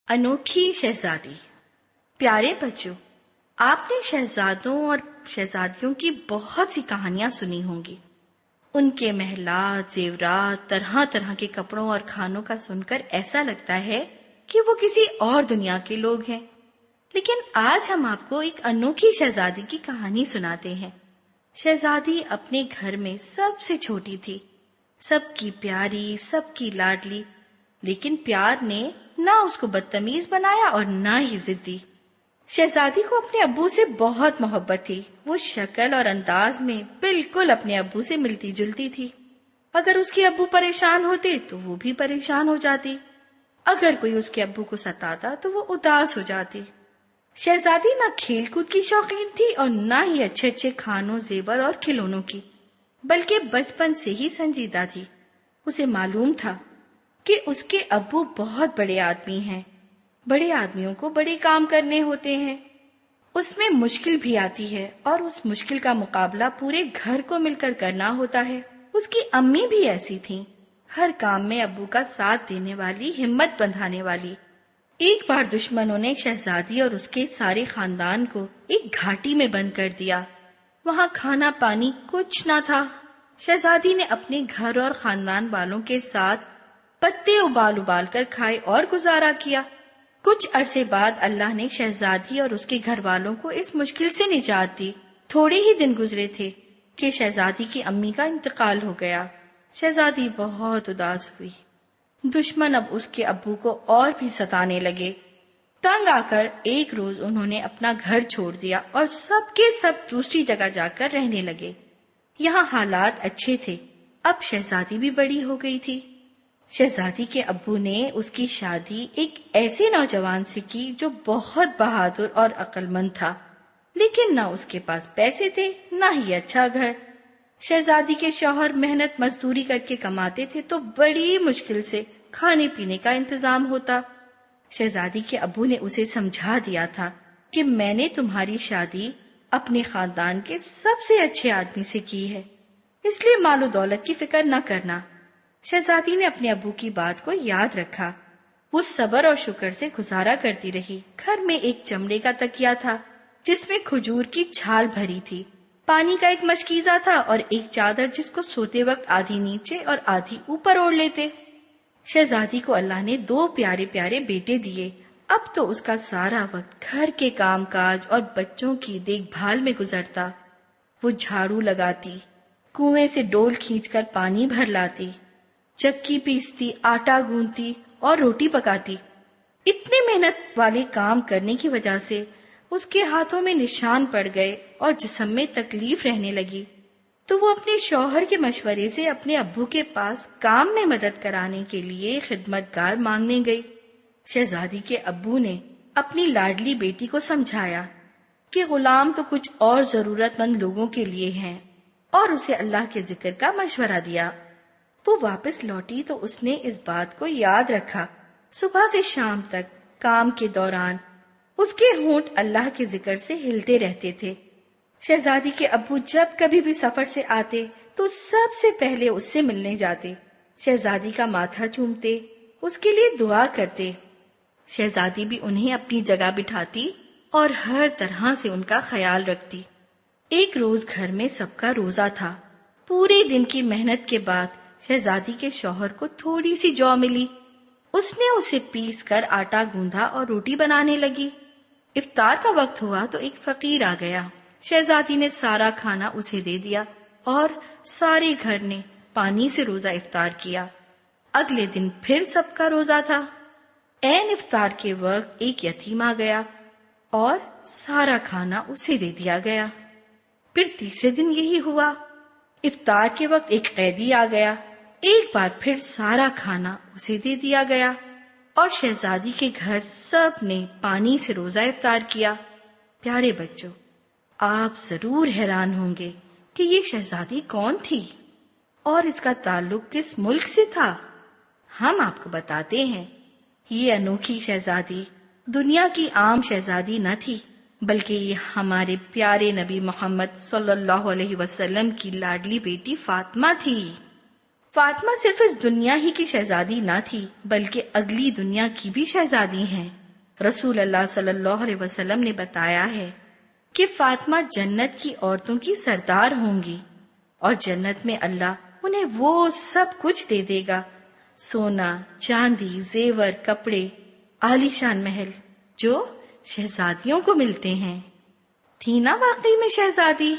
انوکھی شہزادی۔ پیارے بچوں، آپ نے شہزادوں اور شہزادیوں کی بہت سی کہانیاں سنی ہوں گی۔ ان کے محلات، زیورات، طرح طرح کے کپڑوں اور کھانوں کا سن کر ایسا لگتا ہے کہ وہ کسی اور دنیا کے لوگ ہیں۔ لیکن آج ہم آپ کو ایک انوکھی شہزادی کی کہانی سناتے ہیں۔ شہزادی اپنے گھر میں سب سے چھوٹی تھی، سب کی پیاری، سب کی لاڈلی، لیکن پیار نے نہ اس کو بدتمیز بنایا اور نہ ہی ضدی۔ شہزادی کو اپنے ابو سے بہت محبت تھی۔ وہ شکل اور انداز میں بالکل اپنے ابو سے ملتی جلتی تھی۔ اگر اس کے ابو پریشان ہوتے تو وہ بھی پریشان ہو جاتی۔ اگر کوئی اس کے ابو کو ستاتا تو وہ اداس ہو جاتی۔ شہزادی نہ کھیل کود کی شوقین تھی اور نہ ہی اچھے اچھے کھانوں، زیور اور کھلونوں کی، بلکہ بچپن سے ہی سنجیدہ تھی۔ اسے معلوم تھا کہ اس کے ابو بہت بڑے آدمی ہیں، بڑے آدمیوں کو بڑے کام کرنے ہوتے ہیں، اس میں مشکل بھی آتی ہے اور اس مشکل کا مقابلہ پورے گھر کو مل کر کرنا ہوتا ہے۔ اس کی امی بھی ایسی تھیں، ہر کام میں ابو کا ساتھ دینے والی، ہمت بندھانے والی۔ ایک بار دشمنوں نے شہزادی اور اس کے سارے خاندان کو ایک گھاٹی میں بند کر دیا۔ وہاں کھانا پانی کچھ نہ تھا۔ شہزادی نے اپنے گھر اور خاندان والوں کے ساتھ پتے ابال ابال کر کھائے اور گزارا کیا۔ کچھ عرصے بعد اللہ نے شہزادی اور اس کے گھر والوں کو اس مشکل سے نجات دی۔ تھوڑے ہی دن گزرے تھے کہ شہزادی کی امی کا انتقال ہو گیا۔ شہزادی بہت اداس ہوئی۔ دشمن اب اس کے ابو کو اور بھی ستانے لگے۔ تنگ آ کر ایک روز انہوں نے اپنا گھر چھوڑ دیا اور سب کے سب دوسری جگہ جا کر رہنے لگے۔ یہاں حالات اچھے تھے، اب شہزادی بھی بڑی ہو گئی تھی۔ شہزادی کے ابو نے اس کی شادی ایک ایسے نوجوان سے کی جو بہت بہادر اور عقل مند تھا، لیکن نہ اس کے پاس پیسے تھے نہ ہی اچھا گھر۔ شہزادی کے شوہر محنت مزدوری کر کے کماتے تھے تو بڑی مشکل سے کھانے پینے کا انتظام ہوتا۔ شہزادی کے ابو نے اسے سمجھا دیا تھا کہ میں نے تمہاری شادی اپنے خاندان کے سب سے اچھے آدمی سے کی ہے، اس لیے مال و دولت کی فکر نہ کرنا۔ شہزادی نے اپنے ابو کی بات کو یاد رکھا۔ وہ صبر اور شکر سے گزارا کرتی رہی۔ گھر میں ایک چمڑے کا تکیا تھا جس میں کھجور کی چھال بھری تھی، پانی کا ایک مشکیزہ تھا اور ایک چادر جس کو سوتے وقت آدھی نیچے اور آدھی اوپر اوڑھ لیتے۔ شہزادی کو اللہ نے 2 پیارے پیارے بیٹے دیے۔ اب تو اس کا سارا وقت گھر کے کام کاج اور بچوں کی دیکھ بھال میں گزرتا۔ وہ جھاڑو لگاتی، کنویں سے ڈول کھینچ کر پانی بھر لاتی، چکی پیستی، آٹا گوندتی اور روٹی پکاتی۔ اتنے محنت والے کام کرنے کی وجہ سے اس کے ہاتھوں میں نشان پڑ گئے اور جسم میں تکلیف رہنے لگی، تو وہ اپنے شوہر کے مشورے سے اپنے ابو کے پاس کام میں مدد کرانے کے لیے خدمتگار مانگنے گئی۔ شہزادی کے ابو نے اپنی لاڈلی بیٹی کو سمجھایا کہ غلام تو کچھ اور ضرورت مند لوگوں کے لیے ہیں، اور اسے اللہ کے ذکر کا مشورہ دیا۔ وہ واپس لوٹی تو اس نے اس بات کو یاد رکھا۔ صبح سے شام تک کام کے دوران اس کے ہونٹ اللہ کے ذکر سے ہلتے رہتے تھے۔ شہزادی کے ابو جب کبھی بھی سفر سے آتے تو سب سے پہلے اس سے ملنے جاتے، شہزادی کا ماتھا چومتے، اس کے لیے دعا کرتے۔ شہزادی بھی انہیں اپنی جگہ بٹھاتی اور ہر طرح سے ان کا خیال رکھتی۔ ایک روز گھر میں سب کا روزہ تھا۔ پورے دن کی محنت کے بعد شہزادی کے شوہر کو تھوڑی سی جو ملی، اس نے اسے پیس کر آٹا گوندھا اور روٹی بنانے لگی۔ افطار کا وقت ہوا تو ایک فقیر آ گیا۔ شہزادی نے سارا کھانا اسے دے دیا اور سارے گھر نے پانی سے روزہ افطار کیا۔ اگلے دن پھر سب کا روزہ تھا۔ عین افطار کے وقت ایک یتیم آ گیا اور سارا کھانا اسے دے دیا گیا۔ پھر تیسرے دن یہی ہوا۔ افطار کے وقت ایک قیدی آ گیا، ایک بار پھر سارا کھانا اسے دے دیا گیا، اور شہزادی کے گھر سب نے پانی سے روزہ افطار کیا۔ پیارے بچوں، آپ ضرور حیران ہوں گے کہ یہ شہزادی کون تھی اور اس کا تعلق کس ملک سے تھا۔ ہم آپ کو بتاتے ہیں۔ یہ انوکھی شہزادی دنیا کی عام شہزادی نہ تھی، بلکہ یہ ہمارے پیارے نبی محمد صلی اللہ علیہ وسلم کی لاڈلی بیٹی فاطمہ تھی۔ فاطمہ صرف اس دنیا ہی کی شہزادی نہ تھی بلکہ اگلی دنیا کی بھی شہزادی ہیں۔ رسول اللہ صلی اللہ علیہ وسلم نے بتایا ہے کہ فاطمہ جنت کی عورتوں کی سردار ہوں گی اور جنت میں اللہ انہیں وہ سب کچھ دے دے گا، سونا، چاندی، زیور، کپڑے، عالی شان محل، جو شہزادیوں کو ملتے ہیں۔ تھی نا واقعی میں شہزادی؟